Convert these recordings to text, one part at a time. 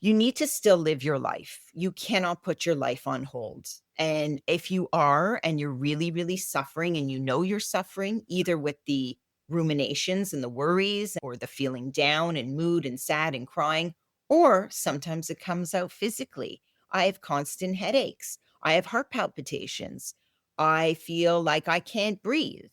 you need to still live your life. You cannot put your life on hold. And if you are, and you're really, really suffering, and you know you're suffering, either with the ruminations and the worries, or the feeling down and mood and sad and crying, or sometimes it comes out physically. I have constant headaches. I have heart palpitations. I feel like I can't breathe.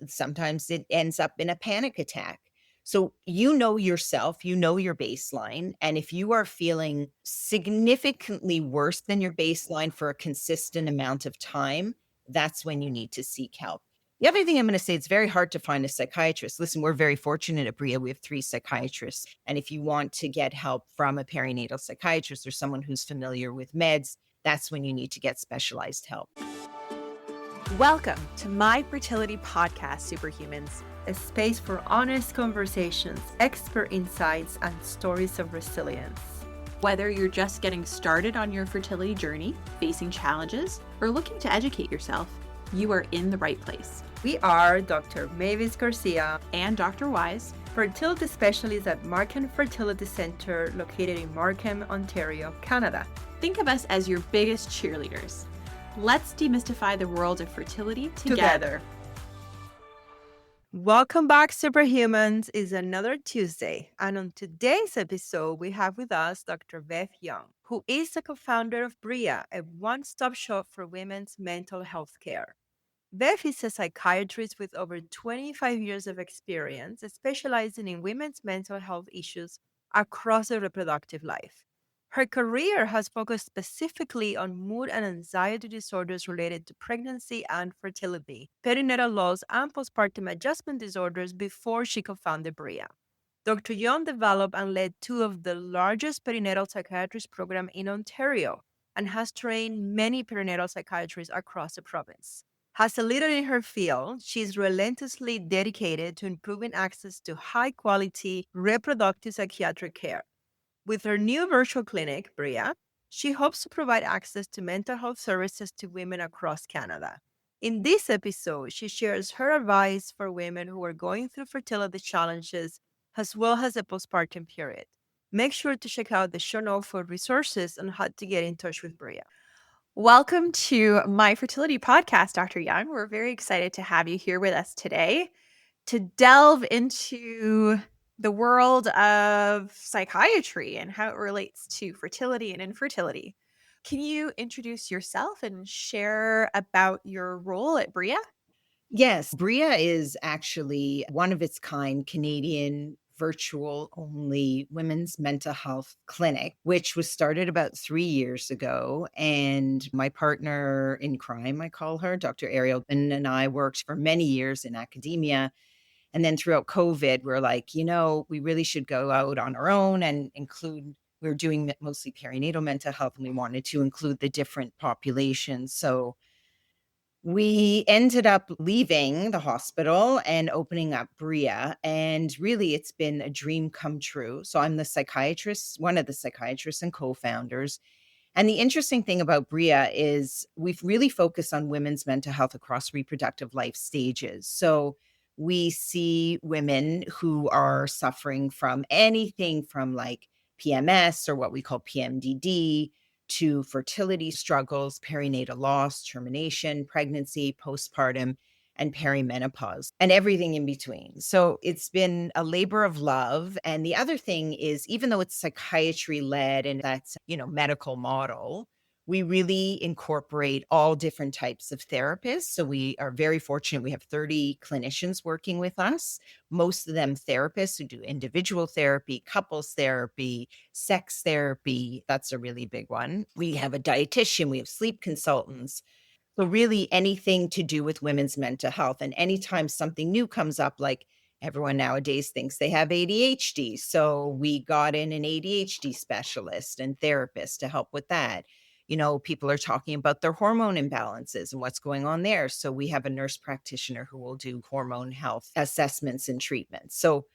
Sometimes it ends up in a panic attack. So you know yourself, you know your baseline. And if you are feeling significantly worse than your baseline for a consistent amount of time, that's when you need to seek help. The other thing I'm going to say, it's very hard to find a psychiatrist. Listen, we're very fortunate at BRIA. We have 3 psychiatrists. And if you want to get help from a perinatal psychiatrist or someone who's familiar with meds, that's when you need to get specialized help. Welcome to my fertility podcast, Superhumans. A space for honest conversations, expert insights, and stories of resilience. Whether you're just getting started on your fertility journey, facing challenges, or looking to educate yourself, you are in the right place. We are Dr. Mavis Garcia and Dr. Wise, fertility specialists at Markham Fertility Center, located in Markham, Ontario, Canada. Think of us as your biggest cheerleaders. Let's demystify the world of fertility together. Welcome back, Superhumans. It's another Tuesday, and on today's episode, we have with us Dr. Bev Young, who is the co-founder of BRIA, a one-stop shop for women's mental health care. Bev is a psychiatrist with over 25 years of experience, specializing in women's mental health issues across the reproductive life. Her career has focused specifically on mood and anxiety disorders related to pregnancy and fertility, perinatal loss, and postpartum adjustment disorders before she co-founded BRIA. Dr. Young developed and led 2 of the largest perinatal psychiatrist programs in Ontario and has trained many perinatal psychiatrists across the province. As a leader in her field, she is relentlessly dedicated to improving access to high-quality reproductive psychiatric care. With her new virtual clinic, BRIA, she hopes to provide access to mental health services to women across Canada. In this episode, she shares her advice for women who are going through fertility challenges as well as the postpartum period. Make sure to check out the show notes for resources on how to get in touch with BRIA. Welcome to my fertility podcast, Dr. Young. We're very excited to have you here with us today to delve into the world of psychiatry and how it relates to fertility and infertility. Can you introduce yourself and share about your role at BRIA? Yes, BRIA is actually one of its kind Canadian virtual only women's mental health clinic, which was started about 3 years ago. And my partner in crime, I call her, Dr. Ariel, and I worked for many years in academia. And then throughout COVID, we're like, we really should go out on our own and include, we're doing mostly perinatal mental health, and we wanted to include the different populations. So we ended up leaving the hospital and opening up BRIA. And really, it's been a dream come true. So I'm the psychiatrist, one of the psychiatrists and co-founders. And the interesting thing about BRIA is we've really focused on women's mental health across reproductive life stages. So we see women who are suffering from anything from like PMS, or what we call PMDD, to fertility struggles, perinatal loss, termination, pregnancy, postpartum, and perimenopause, and everything in between. So it's been a labor of love. And the other thing is, even though it's psychiatry led and that's, medical model, we really incorporate all different types of therapists. So we are very fortunate. We have 30 clinicians working with us, most of them therapists who do individual therapy, couples therapy, sex therapy. That's a really big one. We have a dietitian, we have sleep consultants. So really anything to do with women's mental health. And anytime something new comes up, like everyone nowadays thinks they have ADHD. So we got in an ADHD specialist and therapist to help with that. People are talking about their hormone imbalances and what's going on there. So we have a nurse practitioner who will do hormone health assessments and treatments. So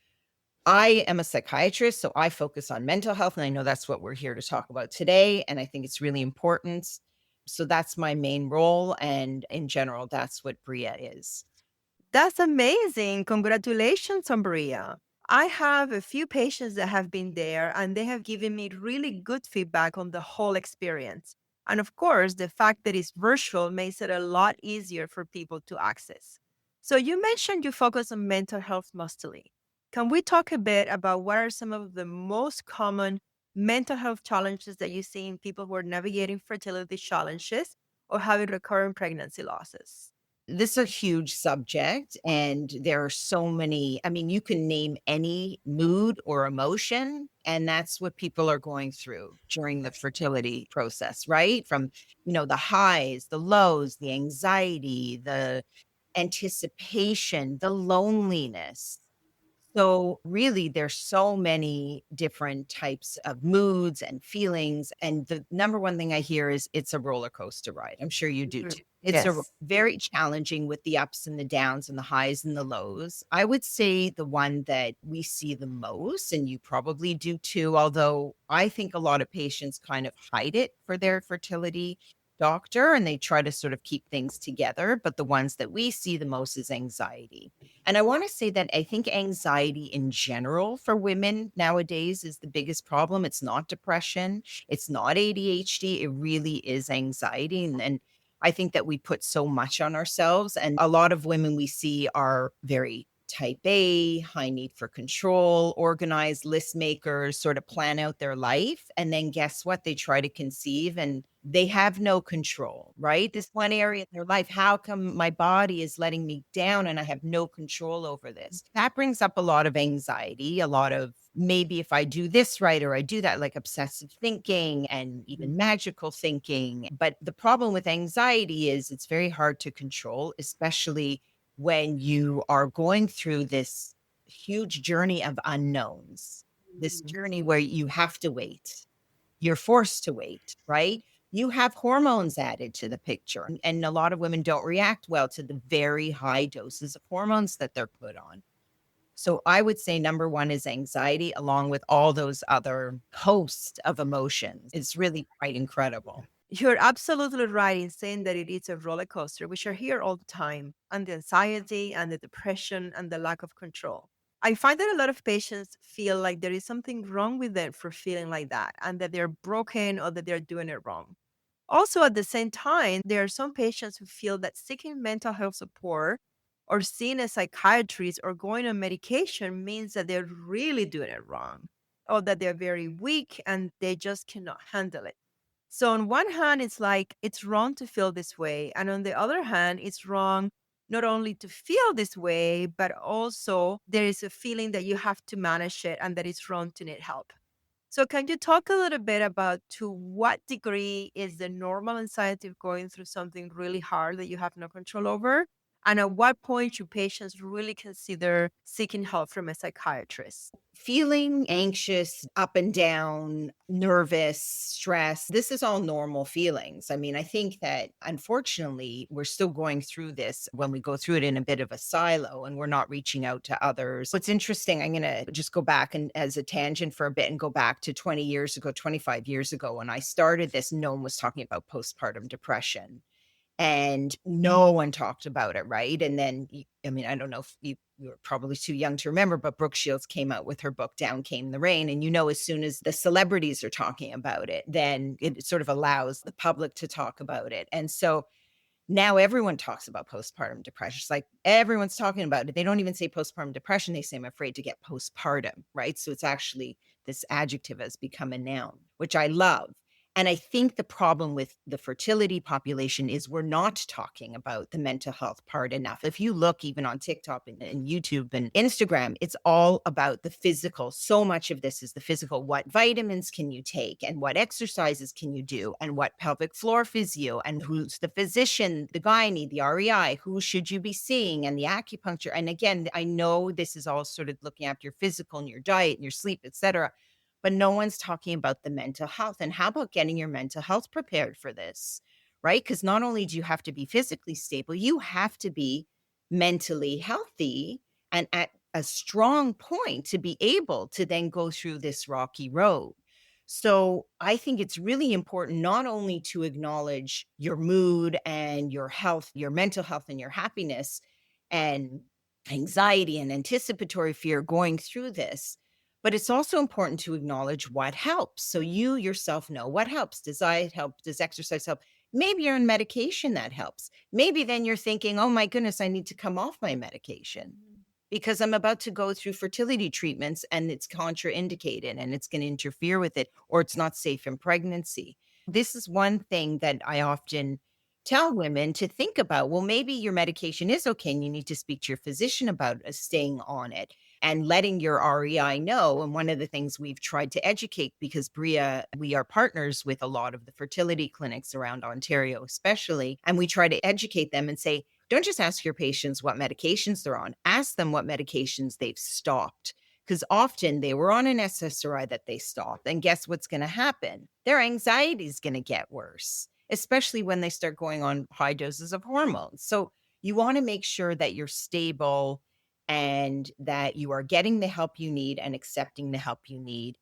I am a psychiatrist, so I focus on mental health. And I know that's what we're here to talk about today. And I think it's really important. So that's my main role. And in general, that's what BRIA is. That's amazing. Congratulations on BRIA. I have a few patients that have been there and they have given me really good feedback on the whole experience. And of course, the fact that it's virtual makes it a lot easier for people to access. So, you mentioned you focus on mental health mostly. Can we talk a bit about what are some of the most common mental health challenges that you see in people who are navigating fertility challenges or having recurrent pregnancy losses? This is a huge subject, and there are so many. I mean, you can name any mood or emotion, and that's what people are going through during the fertility process, right? From, the highs, the lows, the anxiety, the anticipation, the loneliness. So really, there's so many different types of moods and feelings. And the number one thing I hear is it's a roller coaster ride. I'm sure you do Mhm. too. It's Yes. very challenging with the ups and the downs and the highs and the lows. I would say the one that we see the most, and you probably do too, although I think a lot of patients kind of hide it for their fertility doctor and they try to sort of keep things together. But the ones that we see the most is anxiety. And I want to say that I think anxiety in general for women nowadays is the biggest problem. It's not depression, it's not ADHD, it really is anxiety. And I think that we put so much on ourselves. And a lot of women we see are very type A, high need for control, organized list makers, sort of plan out their life. And then guess what? They try to conceive and they have no control, right? This one area in their life, how come my body is letting me down and I have no control over this? That brings up a lot of anxiety, a lot of maybe if I do this right or I do that, like obsessive thinking and even magical thinking. But the problem with anxiety is it's very hard to control, especially when you are going through this huge journey of unknowns, this journey where you have to wait, you're forced to wait, right? You have hormones added to the picture. And a lot of women don't react well to the very high doses of hormones that they're put on. So I would say number one is anxiety, along with all those other host of emotions. It's really quite incredible. You're absolutely right in saying that it is a roller coaster, which are here all the time, and the anxiety and the depression and the lack of control. I find that a lot of patients feel like there is something wrong with them for feeling like that and that they're broken or that they're doing it wrong. Also, at the same time, there are some patients who feel that seeking mental health support or seeing a psychiatrist or going on medication means that they're really doing it wrong or that they're very weak and they just cannot handle it. So, on one hand, it's like it's wrong to feel this way. And on the other hand, it's wrong not only to feel this way, but also there is a feeling that you have to manage it and that it's wrong to need help. So, can you talk a little bit about to what degree is the normal anxiety of going through something really hard that you have no control over? And at what point should patients really consider seeking help from a psychiatrist? Feeling anxious, up and down, nervous, stressed, this is all normal feelings. I mean, I think that unfortunately, we're still going through this when we go through it in a bit of a silo and we're not reaching out to others. What's interesting, I'm going to just go back and as a tangent for a bit and go back to 20 years ago, 25 years ago when I started this, no one was talking about postpartum depression and no one talked about it, right? And then, I mean, I don't know if you were probably too young to remember, but Brooke Shields came out with her book, Down Came the Rain. And, as soon as the celebrities are talking about it, then it sort of allows the public to talk about it. And so now everyone talks about postpartum depression. It's like everyone's talking about it. They don't even say postpartum depression. They say, I'm afraid to get postpartum, right? So it's actually this adjective has become a noun, which I love. And I think the problem with the fertility population is we're not talking about the mental health part enough. If you look even on TikTok and YouTube and Instagram, it's all about the physical. So much of this is the physical. What vitamins can you take and what exercises can you do and what pelvic floor physio and who's the physician, the gynae, the REI, who should you be seeing and the acupuncture. And again, I know this is all sort of looking after your physical and your diet and your sleep, etc. But no one's talking about the mental health. And how about getting your mental health prepared for this, right? Because not only do you have to be physically stable, you have to be mentally healthy and at a strong point to be able to then go through this rocky road. So I think it's really important not only to acknowledge your mood and your health, your mental health and your happiness and anxiety and anticipatory fear going through this. But it's also important to acknowledge what helps. So you yourself know what helps. Does diet help? Does exercise help? Maybe you're on medication that helps. Maybe then you're thinking, oh my goodness, I need to come off my medication because I'm about to go through fertility treatments and it's contraindicated and it's going to interfere with it, or it's not safe in pregnancy. This is one thing that I often tell women to think about. Well, maybe your medication is okay and you need to speak to your physician about staying on it and letting your REI know. And one of the things we've tried to educate, because BRIA, we are partners with a lot of the fertility clinics around Ontario, especially, and we try to educate them and say, don't just ask your patients what medications they're on, ask them what medications they've stopped. Because often they were on an SSRI that they stopped. And guess what's going to happen? Their anxiety is going to get worse, especially when they start going on high doses of hormones. So you want to make sure that you're stable and that you are getting the help you need and accepting the help you need.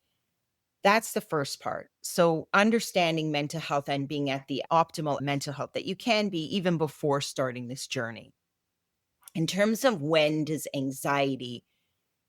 That's the first part. So understanding mental health and being at the optimal mental health that you can be even before starting this journey. In terms of when does anxiety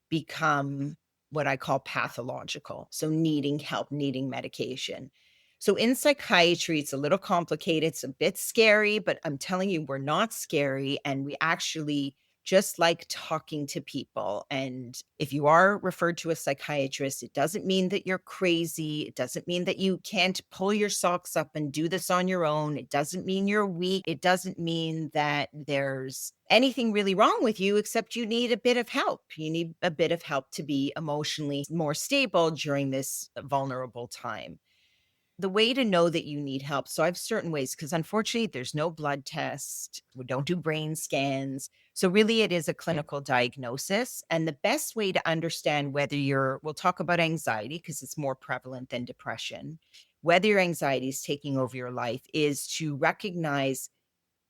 become what I call pathological, so needing help, needing medication. So in psychiatry, it's a little complicated. It's a bit scary, but I'm telling you, we're not scary. And we actually just like talking to people. And if you are referred to a psychiatrist, it doesn't mean that you're crazy. It doesn't mean that you can't pull your socks up and do this on your own. It doesn't mean you're weak. It doesn't mean that there's anything really wrong with you, except you need a bit of help. You need a bit of help to be emotionally more stable during this vulnerable time. The way to know that you need help. So I have certain ways, because unfortunately there's no blood test. We don't do brain scans. So really it is a clinical diagnosis. And the best way to understand whether we'll talk about anxiety because it's more prevalent than depression, whether your anxiety is taking over your life is to recognize,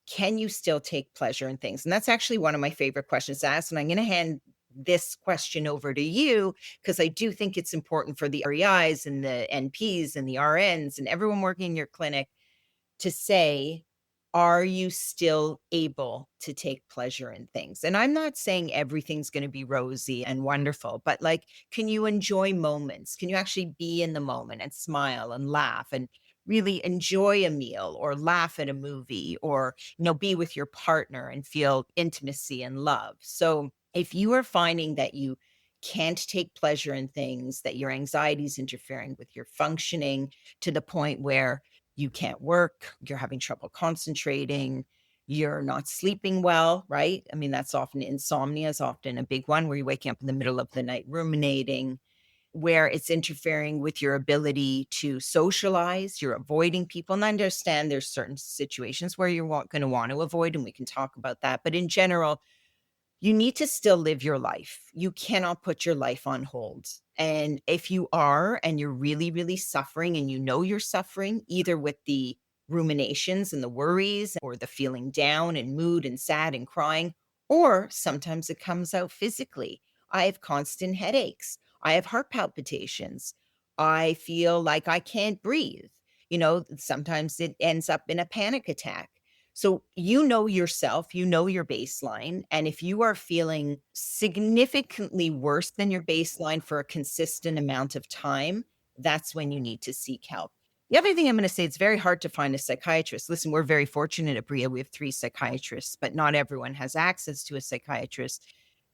can you still take pleasure in things? And that's actually one of my favorite questions to ask. And I'm going to hand this question over to you because I do think it's important for the REIs and the NPs and the RNs and everyone working in your clinic to say, are you still able to take pleasure in things? And I'm not saying everything's going to be rosy and wonderful, but like, can you enjoy moments? Can you actually be in the moment and smile and laugh and really enjoy a meal or laugh at a movie or, be with your partner and feel intimacy and love? So if you are finding that you can't take pleasure in things, that your anxiety is interfering with your functioning to the point where you can't work, you're having trouble concentrating, you're not sleeping well, right? I mean, that's often insomnia is often a big one where you're waking up in the middle of the night ruminating, where it's interfering with your ability to socialize, you're avoiding people. And I understand there's certain situations where you're going to want to avoid, and we can talk about that. But in general, you need to still live your life. You cannot put your life on hold. And if you are, and you're really, really suffering, and you're suffering either with the ruminations and the worries or the feeling down and mood and sad and crying, or sometimes it comes out physically. I have constant headaches. I have heart palpitations. I feel like I can't breathe. Sometimes it ends up in a panic attack. So you know yourself, you know your baseline. And if you are feeling significantly worse than your baseline for a consistent amount of time, that's when you need to seek help. The other thing I'm going to say, it's very hard to find a psychiatrist. Listen, we're very fortunate at BRIA. We have 3 psychiatrists, but not everyone has access to a psychiatrist.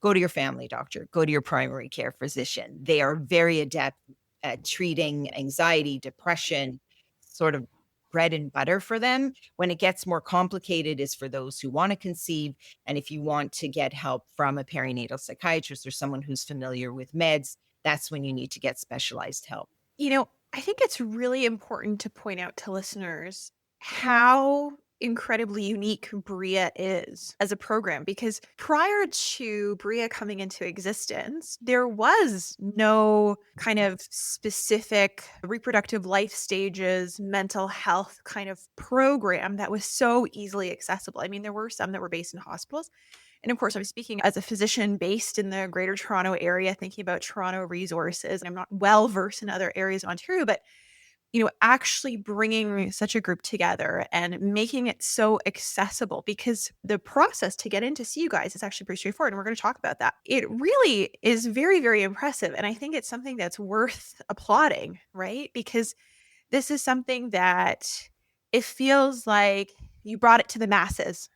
Go to your family doctor, go to your primary care physician. They are very adept at treating anxiety, depression, sort of bread and butter for them. When it gets more complicated is for those who want to conceive. And if you want to get help from a perinatal psychiatrist or someone who's familiar with meds, that's when you need to get specialized help. I think it's really important to point out to listeners how incredibly unique BRIA is as a program, because prior to BRIA coming into existence, there was no kind of specific reproductive life stages, mental health kind of program that was so easily accessible. I mean, there were some that were based in hospitals. And of course, I'm speaking as a physician based in the Greater Toronto area, thinking about Toronto resources. I'm not well versed in other areas of Ontario, but actually bringing such a group together and making it so accessible, because the process to get in to see you guys is actually pretty straightforward. And we're going to talk about that. It really is very, very impressive. And I think it's something that's worth applauding, right? Because this is something that it feels like you brought it to the masses,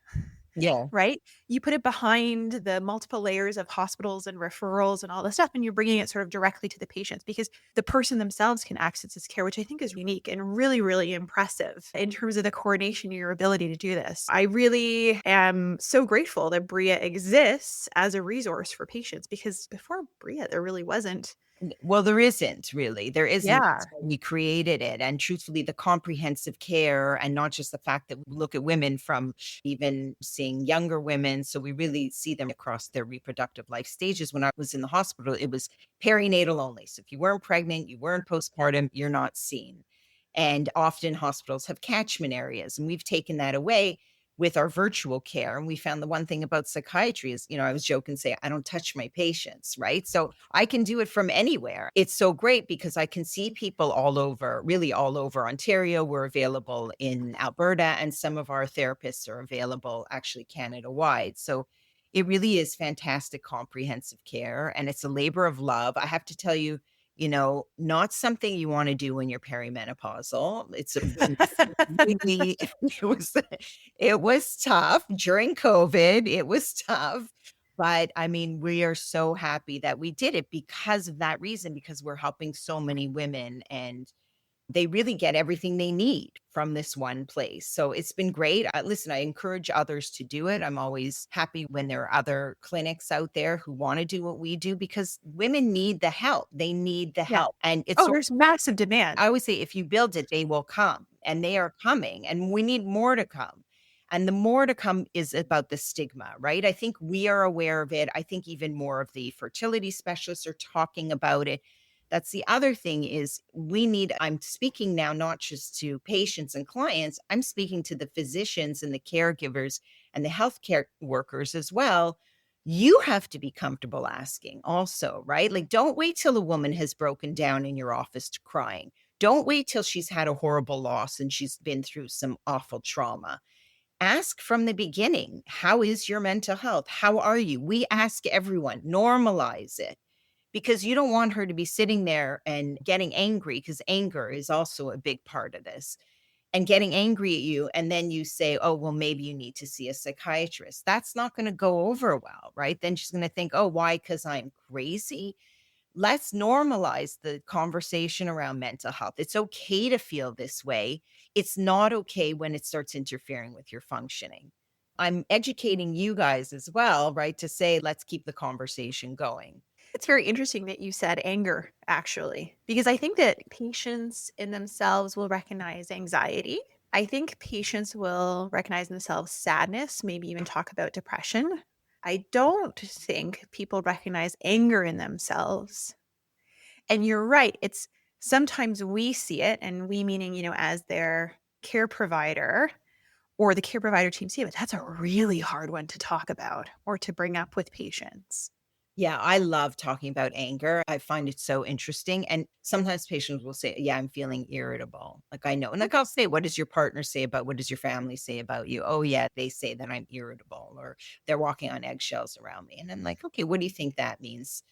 Yeah. right? You put it behind the multiple layers of hospitals and referrals and all this stuff, and you're bringing it sort of directly to the patients, because the person themselves can access this care, which I think is unique and really, really impressive in terms of the coordination, your ability to do this. I really am so grateful that BRIA exists as a resource for patients, because before BRIA, there really wasn't. Well, there isn't really. There isn't. Yeah. That's why we created it. And truthfully, the comprehensive care, and not just the fact that we look at women from even seeing younger women. So we really see them across their reproductive life stages. When I was in the hospital, it was perinatal only. So if you weren't pregnant, you weren't postpartum, you're not seen. And often hospitals have catchment areas, and we've taken that away with our virtual care. And we found the one thing about psychiatry is, I was joking, say, I don't touch my patients, right? So I can do it from anywhere. It's so great because I can see people all over, really all over Ontario. We're available in Alberta, and some of our therapists are available actually Canada wide. So it really is fantastic comprehensive care, and it's a labor of love. I have to tell you, not something you want to do when you're perimenopausal. Really, it was tough during COVID. It was tough. But I mean, we are so happy that we did it because of that reason, because we're helping so many women, and they really get everything they need from this one place. So it's been great. Listen, I encourage others to do it. I'm always happy when there are other clinics out there who want to do what we do, because women need the help. They need the Yeah. help. And it's Oh, so, there's massive demand. I always say, if you build it, they will come, and they are coming, and we need more to come. And the more to come is about the stigma, right? I think we are aware of it. I think even more of the fertility specialists are talking about it. That's the other thing is I'm speaking now, not just to patients and clients, I'm speaking to the physicians and the caregivers and the healthcare workers as well. You have to be comfortable asking also, right? Like, don't wait till a woman has broken down in your office to crying. Don't wait till she's had a horrible loss and she's been through some awful trauma. Ask from the beginning. How is your mental health? How are you? We ask everyone, normalize it, because you don't want her to be sitting there and getting angry, because anger is also a big part of this, and getting angry at you. And then you say, oh, well, maybe you need to see a psychiatrist. That's not going to go over well, right? Then she's going to think, oh, why? Because I'm crazy. Let's normalize the conversation around mental health. It's okay to feel this way. It's not okay when it starts interfering with your functioning. I'm educating you guys as well, right? To say, let's keep the conversation going. It's very interesting that you said anger, actually, because I think that patients in themselves will recognize anxiety. I think patients will recognize in themselves sadness, maybe even talk about depression. I don't think people recognize anger in themselves. And you're right. It's sometimes we see it, and we meaning, as their care provider or the care provider team see it, but that's a really hard one to talk about or to bring up with patients. Yeah, I love talking about anger. I find it so interesting. And sometimes patients will say, yeah, I'm feeling irritable. Like, I know. And like, I'll say, what does your partner say about, what does your family say about you? Oh, yeah, they say that I'm irritable, or they're walking on eggshells around me. And I'm like, okay, what do you think that means?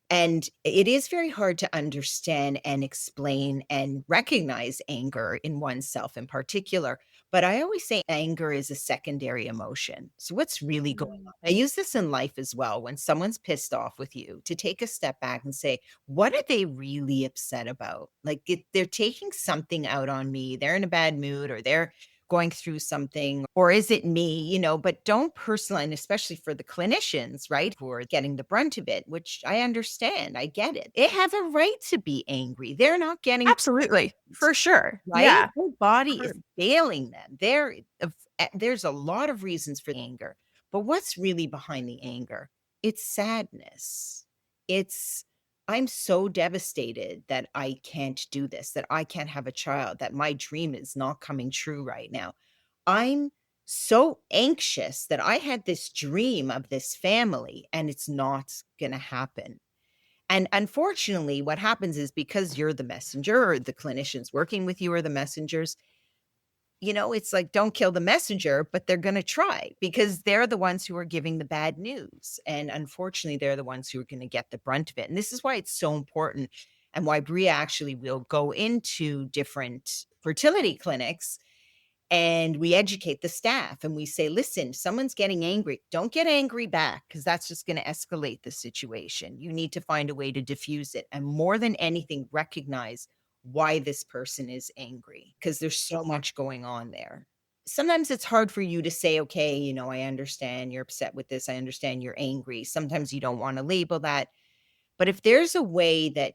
And it is very hard to understand and explain and recognize anger in oneself in particular. But I always say anger is a secondary emotion. So what's really going on? I use this in life as well. When someone's pissed off with you, to take a step back and say, what are they really upset about? Like, they're taking something out on me. They're in a bad mood, or they're going through something, or is it me, but don't personalize, and especially for the clinicians, right, who are getting the brunt of it, which I understand. I get it. They have a right to be angry. They're not getting Absolutely. For sure. right. Yeah. Their body Sure. is failing them. There's a lot of reasons for anger, but what's really behind the anger? It's sadness. It's, I'm so devastated that I can't do this, that I can't have a child, that my dream is not coming true right now. I'm so anxious that I had this dream of this family and it's not going to happen. And unfortunately, what happens is because you're the messenger or the clinicians working with you are the messengers, it's like, don't kill the messenger, but they're going to try because they're the ones who are giving the bad news. And unfortunately, they're the ones who are going to get the brunt of it. And this is why it's so important and why BRIA actually will go into different fertility clinics and we educate the staff and we say, listen, someone's getting angry. Don't get angry back because that's just going to escalate the situation. You need to find a way to diffuse it. And more than anything, recognize why this person is angry because there's so much going on there. Sometimes it's hard for you to say, okay, I understand you're upset with this. I understand you're angry. Sometimes you don't want to label that. But if there's a way that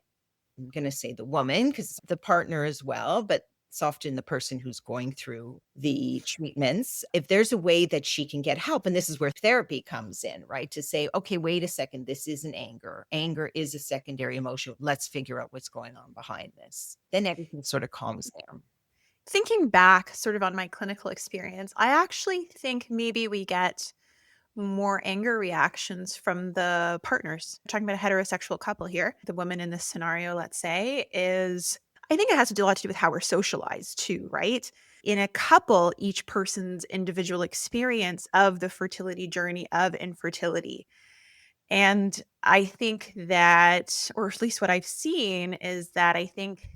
I'm going to say the woman because the partner as well, but it's often the person who's going through the treatments. If there's a way that she can get help, and this is where therapy comes in, right? To say, okay, wait a second, this isn't anger. Anger is a secondary emotion. Let's figure out what's going on behind this. Then everything sort of calms down. Thinking back sort of on my clinical experience, I actually think maybe we get more anger reactions from the partners. We're talking about a heterosexual couple here. The woman in this scenario, let's say, I think it has to do a lot to do with how we're socialized too, right? In a couple, each person's individual experience of the fertility journey of infertility. And I think that, or at least what I've seen, is that I think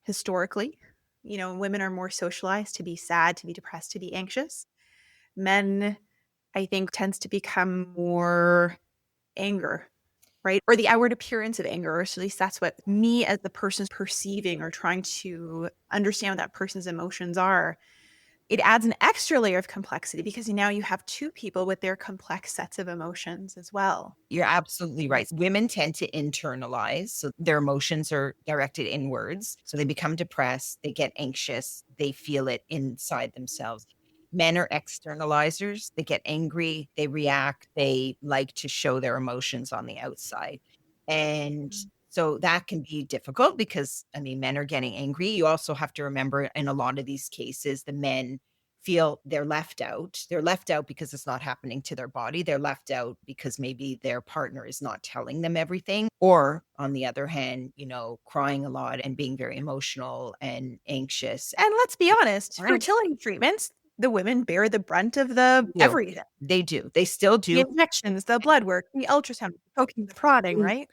historically, women are more socialized to be sad, to be depressed, to be anxious. Men, I think, tends to become more anger, right? Or the outward appearance of anger, or at least that's what me as the person's perceiving or trying to understand what that person's emotions are. It adds an extra layer of complexity because now you have two people with their complex sets of emotions as well. You're absolutely right. Women tend to internalize. So their emotions are directed inwards. So they become depressed, they get anxious, they feel it inside themselves. Men are externalizers. They get angry, they react, they like to show their emotions on the outside. And so that can be difficult because, men are getting angry. You also have to remember in a lot of these cases, the men feel they're left out. They're left out because it's not happening to their body. They're left out because maybe their partner is not telling them everything. Or on the other hand, crying a lot and being very emotional and anxious. And let's be honest, Right. fertility treatments, the women bear the brunt of the do. everything. They do. They still The do. injections, the blood work, the ultrasound, the poking, the prodding, right?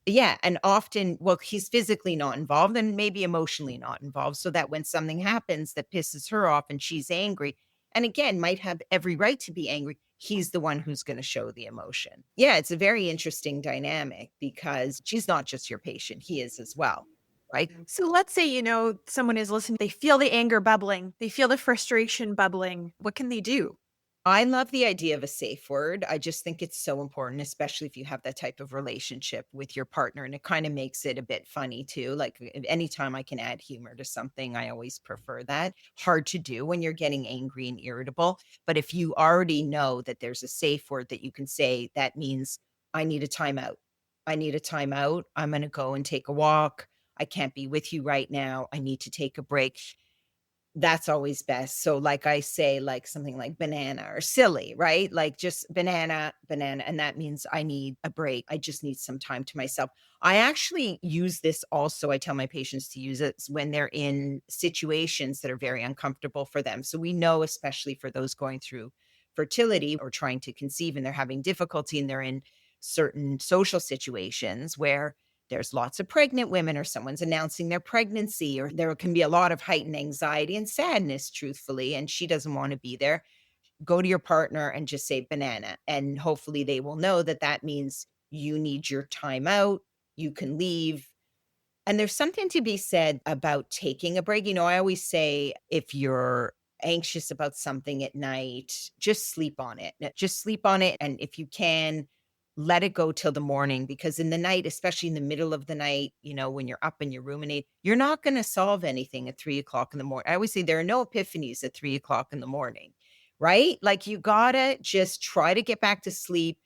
Yeah, and often, well, he's physically not involved and maybe emotionally not involved, so that when something happens that pisses her off and she's angry, and again, might have every right to be angry, he's the one who's gonna show the emotion. Yeah, it's a very interesting dynamic because she's not just your patient, he is as well, right? So let's say, someone is listening, they feel the anger bubbling, they feel the frustration bubbling. What can they do? I love the idea of a safe word. I just think it's so important, especially if you have that type of relationship with your partner. And it kind of makes it a bit funny too. Like anytime I can add humor to something, I always prefer that. Hard to do when you're getting angry and irritable. But if you already know that there's a safe word that you can say, that means I need a timeout. I need a timeout. I'm going to go and take a walk. I can't be with you right now. I need to take a break. That's always best. So like I say, like something like banana or silly, right? Like just banana, banana. And that means I need a break. I just need some time to myself. I actually use this also. I tell my patients to use it when they're in situations that are very uncomfortable for them. So we know, especially for those going through fertility or trying to conceive and they're having difficulty and they're in certain social situations where there's lots of pregnant women or someone's announcing their pregnancy, or there can be a lot of heightened anxiety and sadness, truthfully, and she doesn't want to be there. Go to your partner and just say banana. And hopefully they will know that that means you need your time out. You can leave. And there's something to be said about taking a break. I always say if you're anxious about something at night, just sleep on it. Just sleep on it. And if you can, let it go till the morning because in the night, especially in the middle of the night, when you're up and you ruminate, you're not going to solve anything at 3 o'clock in the morning. I always say there are no epiphanies at 3 o'clock in the morning, right? Like you gotta just try to get back to sleep.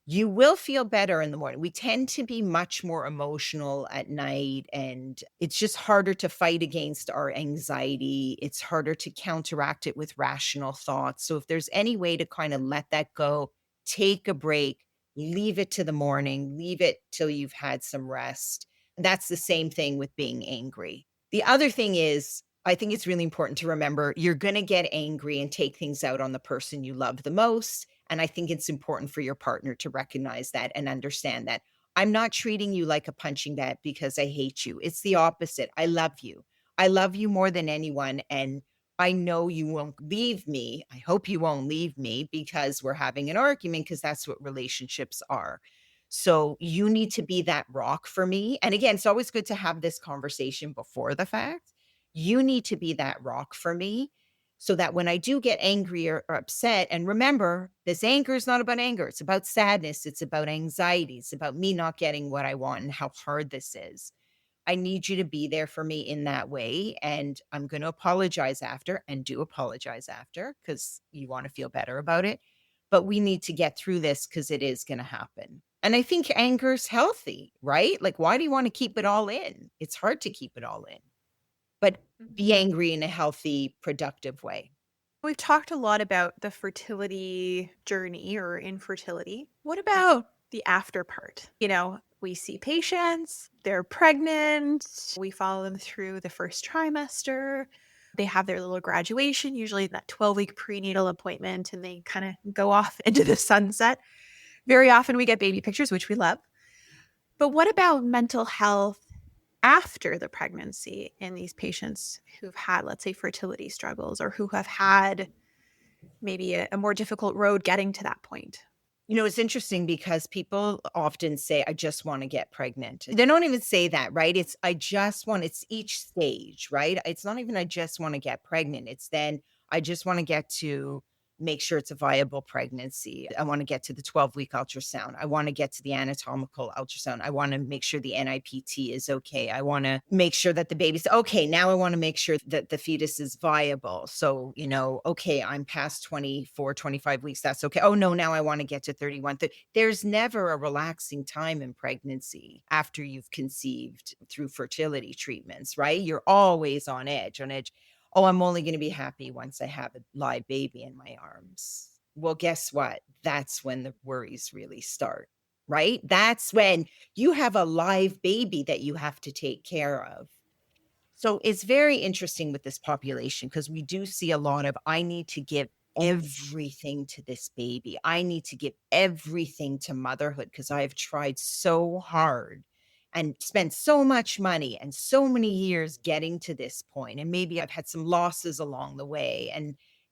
You will feel better in the morning. We tend to be much more emotional at night, and it's just harder to fight against our anxiety. It's harder to counteract it with rational thoughts. So if there's any way to kind of let that go, take a break, leave it to the morning, leave it till you've had some rest. That's the same thing with being angry. The other thing is, I think it's really important to remember you're going to get angry and take things out on the person you love the most. And I think it's important for your partner to recognize that and understand that I'm not treating you like a punching bag because I hate you. It's the opposite. I love you. I love you more than anyone. And I know you won't leave me. I hope you won't leave me because we're having an argument, because that's what relationships are. So you need to be that rock for me. And again, it's always good to have this conversation before the fact. You need to be that rock for me so that when I do get angry or upset, and remember, this anger is not about anger. It's about sadness. It's about anxiety. It's about me not getting what I want and how hard this is. I need you to be there for me in that way. And I'm going to apologize after, and do apologize after, because you want to feel better about it. But we need to get through this because it is going to happen. And I think anger is healthy, right? Like, why do you want to keep it all in? It's hard to keep it all in, but be angry in a healthy, productive way. We've talked a lot about the fertility journey or infertility. What about the after part? We see patients, they're pregnant, we follow them through the first trimester. They have their little graduation, usually that 12-week prenatal appointment, and they kind of go off into the sunset. Very often we get baby pictures, which we love. But what about mental health after the pregnancy in these patients who've had, let's say, fertility struggles, or who have had maybe a more difficult road getting to that point? It's interesting because people often say, I just want to get pregnant. They don't even say that, right? It's, it's each stage, right? It's not even, I just want to get pregnant. It's then, I just want to get to make sure it's a viable pregnancy. I want to get to the 12-week ultrasound. I want to get to the anatomical ultrasound. I want to make sure the NIPT is okay. I want to make sure that the baby's okay. Now I want to make sure that the fetus is viable. So, okay, I'm past 24, 25 weeks. That's okay. Oh no, now I want to get to 31. There's never a relaxing time in pregnancy after you've conceived through fertility treatments, right? You're always on edge. Oh, I'm only going to be happy once I have a live baby in my arms. Well, guess what? That's when the worries really start, right? That's when you have a live baby that you have to take care of. So it's very interesting with this population, because we do see a lot of, I need to give everything to this baby. I need to give everything to motherhood because I've tried so hard and spent so much money and so many years getting to this point. And maybe I've had some losses along the way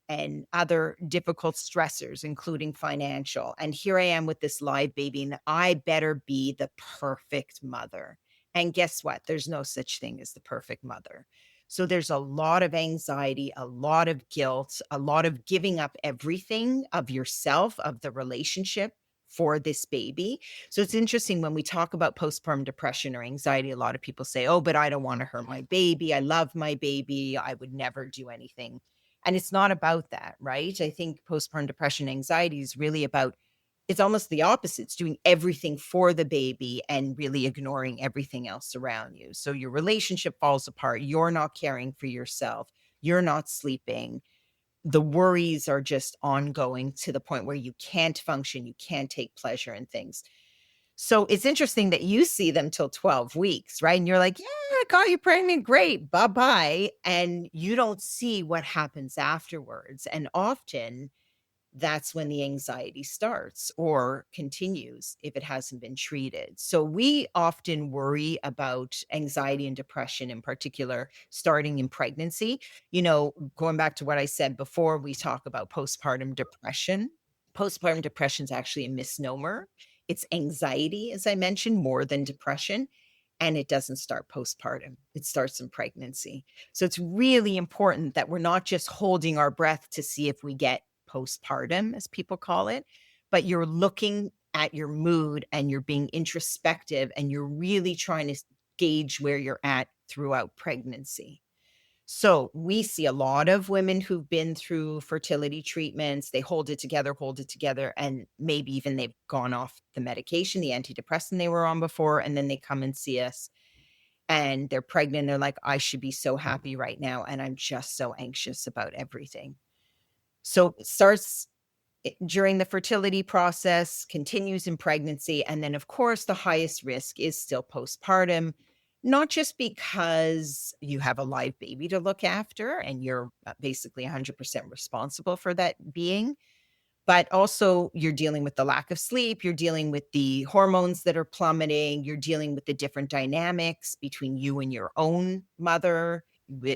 and other difficult stressors, including financial. And here I am with this live baby, and I better be the perfect mother. And guess what? There's no such thing as the perfect mother. So there's a lot of anxiety, a lot of guilt, a lot of giving up everything of yourself, of the relationship for this baby. So it's interesting when we talk about postpartum depression or anxiety, a lot of people say, oh, but I don't want to hurt my baby. I love my baby. I would never do anything. And it's not about that, right? I think postpartum depression, anxiety is really about, it's almost the opposite. It's doing everything for the baby and really ignoring everything else around you. So your relationship falls apart. You're not caring for yourself. You're not sleeping. The worries are just ongoing to the point where you can't function. You can't take pleasure in things. So it's interesting that you see them till 12 weeks, right? And you're like, yeah, I got you pregnant. Great. Bye-bye. And you don't see what happens afterwards. And often that's when the anxiety starts or continues if it hasn't been treated. So we often worry about anxiety and depression in particular, starting in pregnancy. Going back to what I said before, we talk about postpartum depression. Postpartum depression is actually a misnomer. It's anxiety, as I mentioned, more than depression. And it doesn't start postpartum. It starts in pregnancy. So it's really important that we're not just holding our breath to see if we get postpartum, as people call it, but you're looking at your mood and you're being introspective and you're really trying to gauge where you're at throughout pregnancy. So we see a lot of women who've been through fertility treatments. They hold it together, and maybe even they've gone off the medication, the antidepressant they were on before, and then they come and see us and they're pregnant. They're like, I should be so happy right now, and I'm just so anxious about everything. So it starts during the fertility process, continues in pregnancy. And then, of course, the highest risk is still postpartum, not just because you have a live baby to look after and you're basically 100% responsible for that being, but also you're dealing with the lack of sleep, you're dealing with the hormones that are plummeting, you're dealing with the different dynamics between you and your own mother,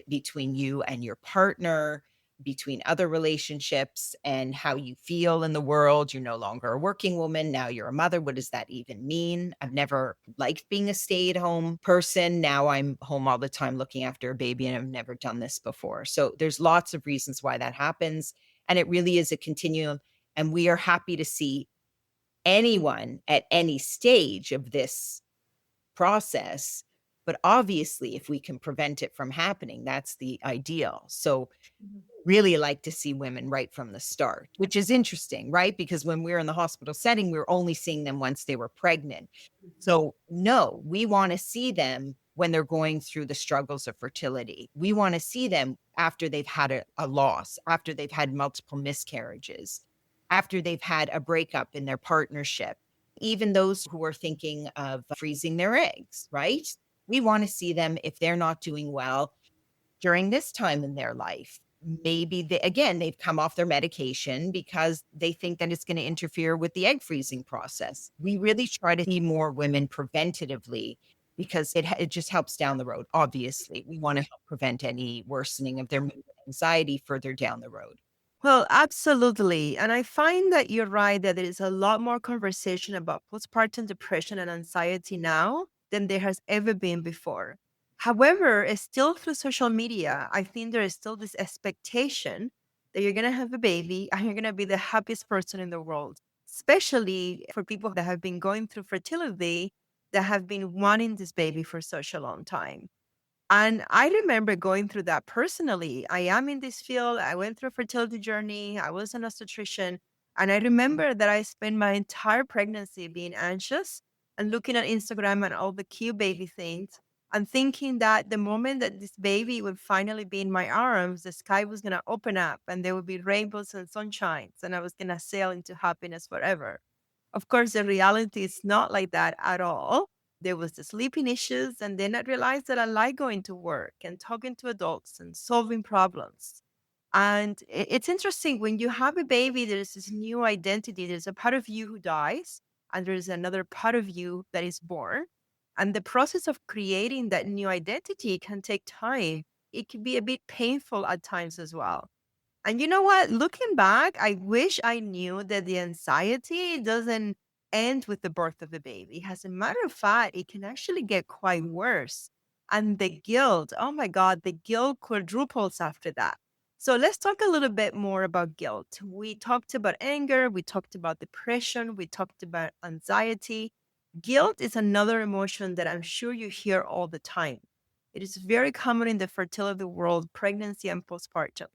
between you and your partner, between other relationships and how you feel in the world. You're no longer a working woman, now you're a mother. What does that even mean? I've never liked being a stay-at-home person. Now I'm home all the time looking after a baby, and I've never done this before. So there's lots of reasons why that happens, and it really is a continuum. And we are happy to see anyone at any stage of this process. But obviously, if we can prevent it from happening, that's the ideal. So really like to see women right from the start, which is interesting, right? Because when we're in the hospital setting, we're only seeing them once they were pregnant. So no, we want to see them when they're going through the struggles of fertility. We want to see them after they've had a loss, after they've had multiple miscarriages, after they've had a breakup in their partnership, even those who are thinking of freezing their eggs, right? We want to see them if they're not doing well during this time in their life. Maybe they've come off their medication because they think that it's going to interfere with the egg freezing process. We really try to see more women preventatively because it just helps down the road. Obviously, we want to help prevent any worsening of their mood and anxiety further down the road. Well, absolutely. And I find that you're right that there is a lot more conversation about postpartum depression and anxiety now than there has ever been before. However, it's still through social media, I think there is still this expectation that you're going to have a baby and you're going to be the happiest person in the world, especially for people that have been going through fertility, that have been wanting this baby for such a long time. And I remember going through that personally. I am in this field. I went through a fertility journey. I was an obstetrician. And I remember that I spent my entire pregnancy being anxious and looking at Instagram and all the cute baby things and thinking that the moment that this baby would finally be in my arms, the sky was going to open up and there would be rainbows and sunshines and I was going to sail into happiness forever. Of course, the reality is not like that at all. There was the sleeping issues, and then I realized that I like going to work and talking to adults and solving problems. And it's interesting when you have a baby, there's this new identity. There's a part of you who dies, and there's another part of you that is born. And the process of creating that new identity can take time. It can be a bit painful at times as well. And you know what? Looking back, I wish I knew that the anxiety doesn't end with the birth of the baby. As a matter of fact, it can actually get quite worse. And the guilt, oh my God, the guilt quadruples after that. So let's talk a little bit more about guilt. We talked about anger, we talked about depression, we talked about anxiety. Guilt is another emotion that I'm sure you hear all the time. It is very common in the fertility world, pregnancy and postpartum.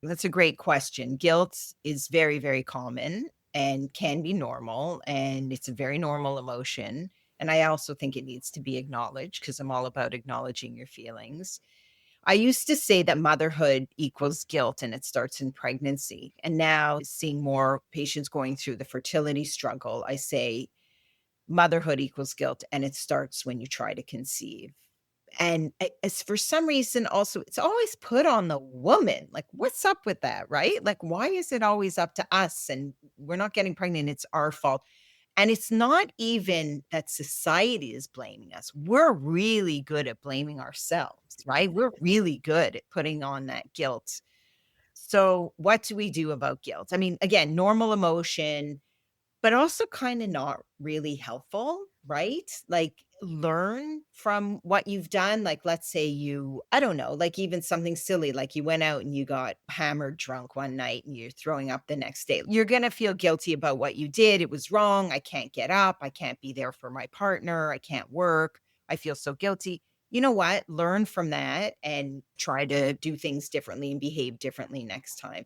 That's a great question. Guilt is very, very common and can be normal, and it's a very normal emotion. And I also think it needs to be acknowledged because I'm all about acknowledging your feelings. I used to say that motherhood equals guilt and it starts in pregnancy. And now seeing more patients going through the fertility struggle, I say motherhood equals guilt and it starts when you try to conceive. And as for some reason, also, it's always put on the woman. Like, what's up with that, right? Like, why is it always up to us and we're not getting pregnant? It's our fault. And it's not even that society is blaming us. We're really good at blaming ourselves, right? We're really good at putting on that guilt. So, what do we do about guilt? I mean, again, normal emotion, but also kind of not really helpful, right? Like learn from what you've done. Like, let's say I don't know, like even something silly, like you went out and you got hammered drunk one night and you're throwing up the next day. You're going to feel guilty about what you did. It was wrong. I can't get up. I can't be there for my partner. I can't work. I feel so guilty. You know what? Learn from that and try to do things differently and behave differently next time.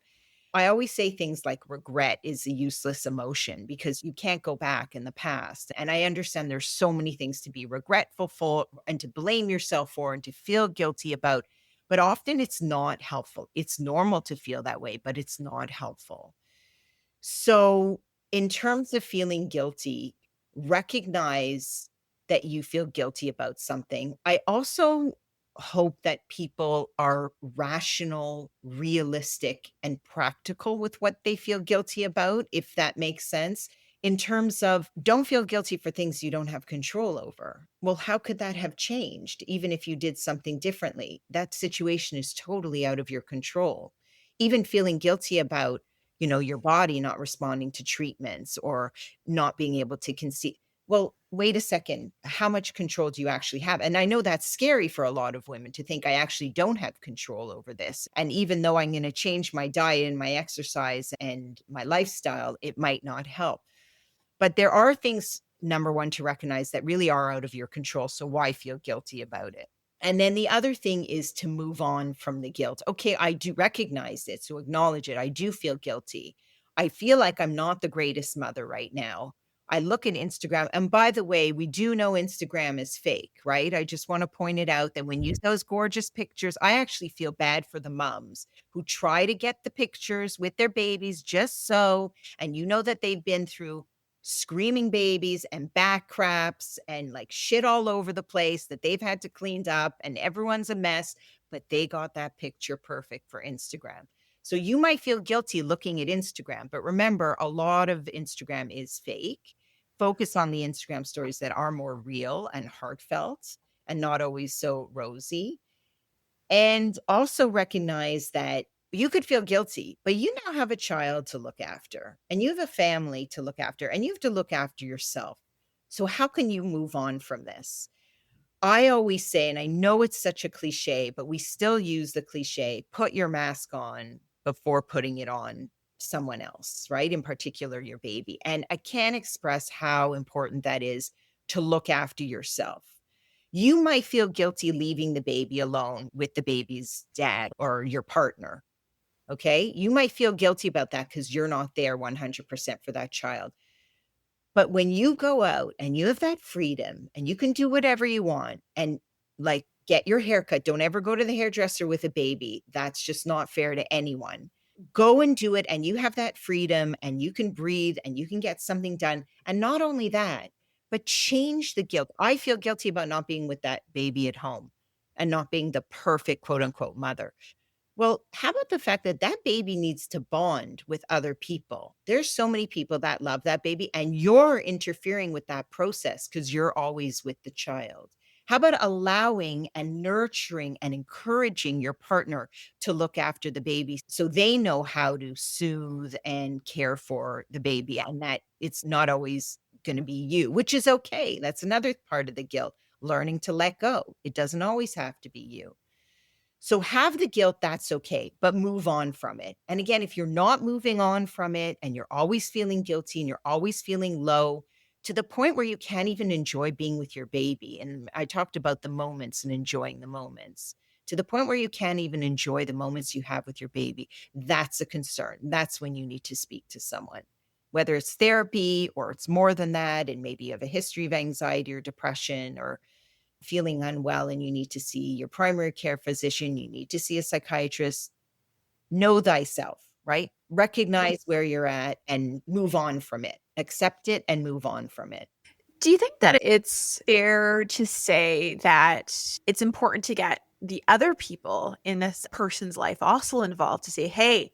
I always say things like regret is a useless emotion because you can't go back in the past. And I understand there's so many things to be regretful for and to blame yourself for and to feel guilty about, but often it's not helpful. It's normal to feel that way, but it's not helpful. So, in terms of feeling guilty, recognize that you feel guilty about something. I also hope that people are rational, realistic, and practical with what they feel guilty about, if that makes sense. In terms of don't feel guilty for things you don't have control over. Well, how could that have changed even if you did something differently? That situation is totally out of your control. Even feeling guilty about your body not responding to treatments or not being able to conceive. Well, wait a second. How much control do you actually have? And I know that's scary for a lot of women to think I actually don't have control over this. And even though I'm going to change my diet and my exercise and my lifestyle, it might not help. But there are things, number one, to recognize that really are out of your control. So why feel guilty about it? And then the other thing is to move on from the guilt. Okay, I do recognize it, so acknowledge it. I do feel guilty. I feel like I'm not the greatest mother right now. I look at Instagram, and by the way, we do know Instagram is fake, right? I just want to point it out that when you see those gorgeous pictures, I actually feel bad for the moms who try to get the pictures with their babies just so, and that they've been through screaming babies and back craps and like shit all over the place that they've had to clean up and everyone's a mess, but they got that picture perfect for Instagram. So you might feel guilty looking at Instagram, but remember, a lot of Instagram is fake. Focus on the Instagram stories that are more real and heartfelt and not always so rosy. And also recognize that you could feel guilty, but you now have a child to look after and you have a family to look after and you have to look after yourself. So how can you move on from this? I always say, and I know it's such a cliche, but we still use the cliche, put your mask on before putting it on someone else, right? In particular, your baby. And I can't express how important that is to look after yourself. You might feel guilty leaving the baby alone with the baby's dad or your partner. Okay. You might feel guilty about that because you're not there 100% for that child. But when you go out and you have that freedom and you can do whatever you want and like get your haircut, don't ever go to the hairdresser with a baby. That's just not fair to anyone. Go and do it. And you have that freedom and you can breathe and you can get something done. And not only that, but change the guilt. I feel guilty about not being with that baby at home and not being the perfect quote unquote mother. Well, how about the fact that that baby needs to bond with other people? There's so many people that love that baby, and you're interfering with that process because you're always with the child. How about allowing and nurturing and encouraging your partner to look after the baby so they know how to soothe and care for the baby and that it's not always going to be you, which is okay. That's another part of the guilt, learning to let go. It doesn't always have to be you. So have the guilt, that's okay, but move on from it. And again, if you're not moving on from it and you're always feeling guilty and you're always feeling low to the point where you can't even enjoy being with your baby. And I talked about the moments and enjoying the moments to the point where you can't even enjoy the moments you have with your baby. That's a concern. That's when you need to speak to someone, whether it's therapy or it's more than that. And maybe you have a history of anxiety or depression or feeling unwell and you need to see your primary care physician, you need to see a psychiatrist. Know thyself, right? Recognize where you're at and move on from it. Accept it and move on from it. Do you think that it's fair to say that it's important to get the other people in this person's life also involved to say, hey,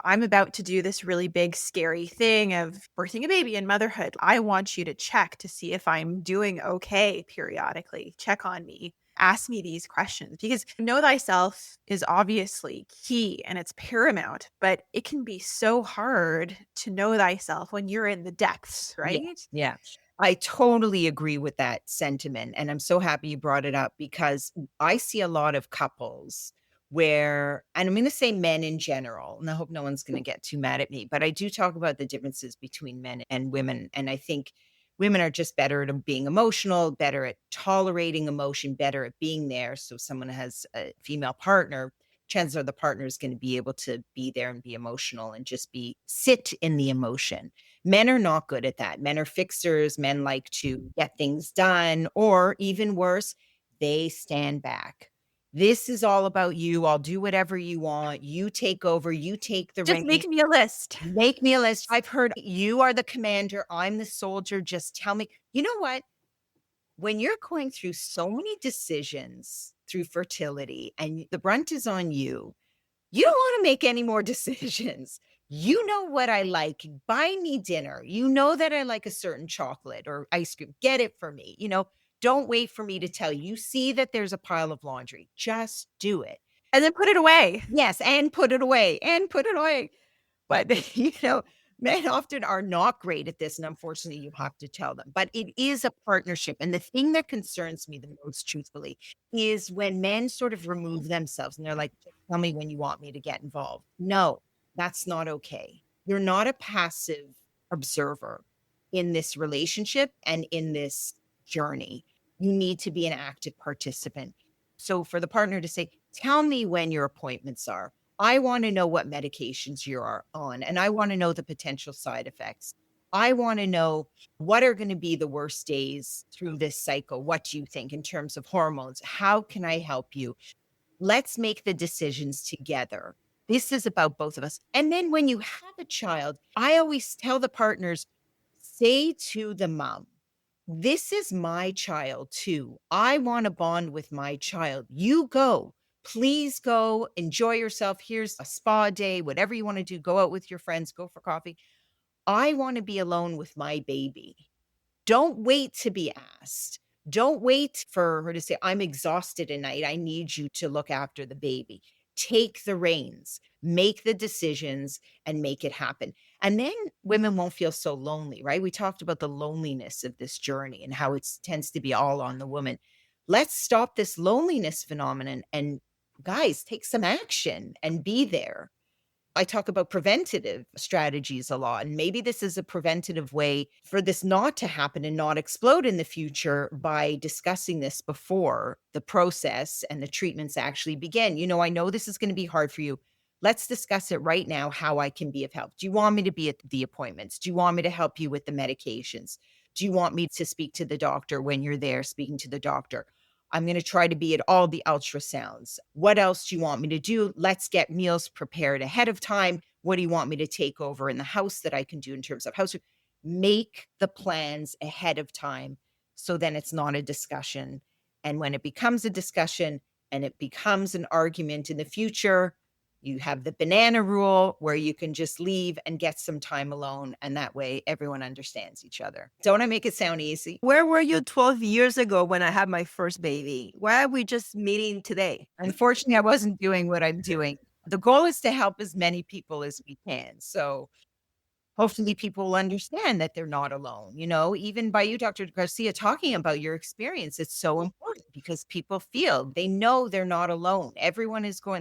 I'm about to do this really big, scary thing of birthing a baby and motherhood. I want you to check to see if I'm doing okay periodically. Check on me. Ask me these questions because know thyself is obviously key and it's paramount, but it can be so hard to know thyself when you're in the depths, right? Yeah. I totally agree with that sentiment. And I'm so happy you brought it up because I see a lot of couples where, and I'm going to say men in general, and I hope no one's going to get too mad at me, but I do talk about the differences between men and women. And I think women are just better at being emotional, better at tolerating emotion, better at being there. So if someone has a female partner, chances are the partner is going to be able to be there and be emotional and just sit in the emotion. Men are not good at that. Men are fixers. Men like to get things done, or even worse, they stand back This is all about you. I'll do whatever you want. You take over. You take the Just reins. make me a list. Make me a list. I've heard you are the commander. I'm the soldier. Just tell me. You know what? When you're going through so many decisions through fertility and the brunt is on you don't want to make any more decisions. You know what I like. Buy me dinner. You know that I like a certain chocolate or ice cream. Get it for me. Don't wait for me to tell you. You see that there's a pile of laundry. Just do it. And then put it away. Yes, and put it away. And put it away. But, men often are not great at this, and unfortunately, you have to tell them. But it is a partnership, and the thing that concerns me the most, truthfully, is when men sort of remove themselves, and they're like, "Just tell me when you want me to get involved." No, that's not okay. You're not a passive observer in this relationship and in this journey. You need to be an active participant. So for the partner to say, "Tell me when your appointments are. I want to know what medications you are on, and I want to know the potential side effects. I want to know what are going to be the worst days through this cycle. What do you think in terms of hormones? How can I help you? Let's make the decisions together. This is about both of us." And then when you have a child, I always tell the partners, say to the mom, "This is my child too. I want to bond with my child. You go. Please go enjoy yourself. Here's a spa day, whatever you want to do. Go out with your friends, go for coffee. I want to be alone with my baby. Don't wait to be asked. Don't wait for her to say, 'I'm exhausted at night. I need you to look after the baby.' Take the reins, make the decisions, and make it happen. And then women won't feel so lonely, right? We talked about the loneliness of this journey and how it tends to be all on the woman. Let's stop this loneliness phenomenon and, guys, take some action and be there. I talk about preventative strategies a lot, and maybe this is a preventative way for this not to happen and not explode in the future by discussing this before the process and the treatments actually begin. I know this is going to be hard for you. Let's discuss it right now, how I can be of help. Do you want me to be at the appointments? Do you want me to help you with the medications? Do you want me to speak to the doctor when you're there, speaking to the doctor? I'm going to try to be at all the ultrasounds. What else do you want me to do? Let's get meals prepared ahead of time. What do you want me to take over in the house that I can do in terms of house? Make the plans ahead of time so then it's not a discussion. And when it becomes a discussion and it becomes an argument in the future, you have the banana rule where you can just leave and get some time alone. And that way everyone understands each other. Don't I make it sound easy? Where were you 12 years ago when I had my first baby? Why are we just meeting today? Unfortunately, I wasn't doing what I'm doing. The goal is to help as many people as we can. So hopefully people will understand that they're not alone. Even by you, Dr. Garcia, talking about your experience, it's so important because people feel they know they're not alone.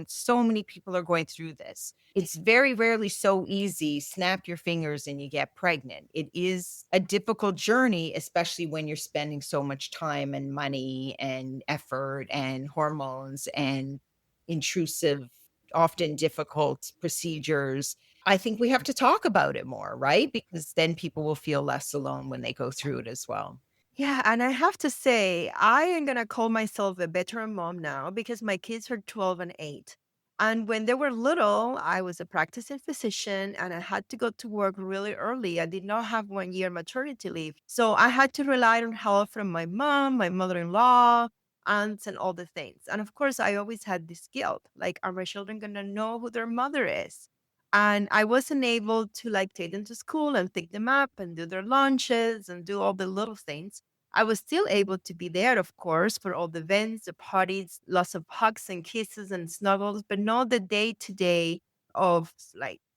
So many people are going through this. It's very rarely so easy. Snap your fingers and you get pregnant. It is a difficult journey, especially when you're spending so much time and money and effort and hormones and intrusive, often difficult procedures. I think we have to talk about it more, right? Because then people will feel less alone when they go through it as well. Yeah, and I have to say, I am going to call myself a veteran mom now because my kids are 12 and 8. And when they were little, I was a practicing physician and I had to go to work really early. I did not have 1 year maternity leave. So I had to rely on help from my mom, my mother in law, aunts, and all the things. And of course, I always had this guilt like, are my children going to know who their mother is? And I wasn't able to take them to school and pick them up and do their lunches and do all the little things. I was still able to be there, of course, for all the events, the parties, lots of hugs and kisses and snuggles, but not the day to day of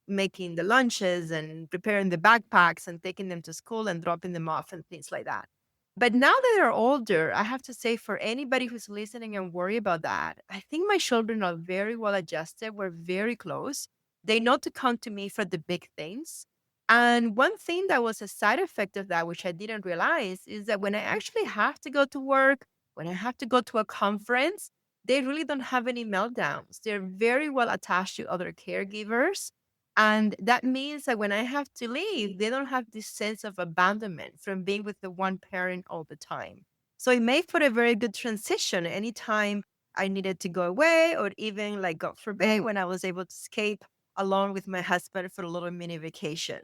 making the lunches and preparing the backpacks and taking them to school and dropping them off and things like that. But now that they're older, I have to say, for anybody who's listening and worry about that, I think my children are very well adjusted. We're very close. They know to come to me for the big things. And one thing that was a side effect of that, which I didn't realize, is that when I actually have to go to work, when I have to go to a conference, they really don't have any meltdowns. They're very well attached to other caregivers. And that means that when I have to leave, they don't have this sense of abandonment from being with the one parent all the time. So it made for a very good transition anytime I needed to go away, or even like, God forbid, when I was able to escape along with my husband for a little mini vacation.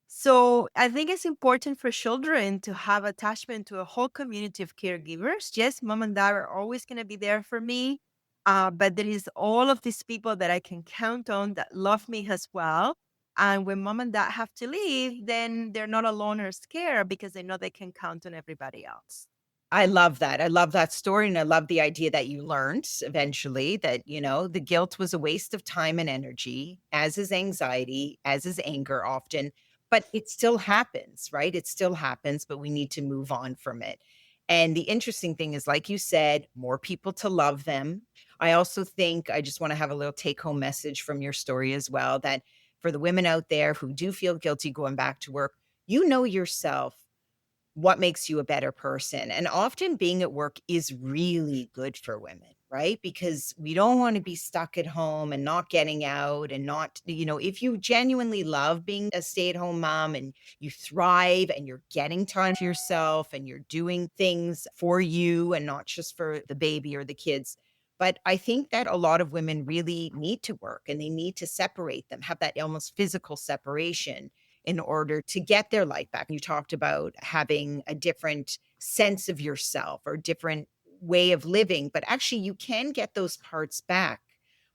So I think it's important for children to have attachment to a whole community of caregivers. Yes, mom and dad are always going to be there for me, but there is all of these people that I can count on that love me as well. And when mom and dad have to leave, then they're not alone or scared because they know they can count on everybody else. I love that. I love that story, and I love the idea that you learned eventually that, the guilt was a waste of time and energy, as is anxiety, as is anger often, but it still happens, right? It still happens, but we need to move on from it. And the interesting thing is, like you said, more people to love them. I also think I just want to have a little take-home message from your story as well, that for the women out there who do feel guilty going back to work, you know yourself what makes you a better person. And often being at work is really good for women, right? Because we don't want to be stuck at home and not getting out and not, if you genuinely love being a stay at home mom and you thrive and you're getting time to yourself and you're doing things for you and not just for the baby or the kids. But I think that a lot of women really need to work and they need to separate them, have that almost physical separation in order to get their life back. You talked about having a different sense of yourself or different way of living, but actually you can get those parts back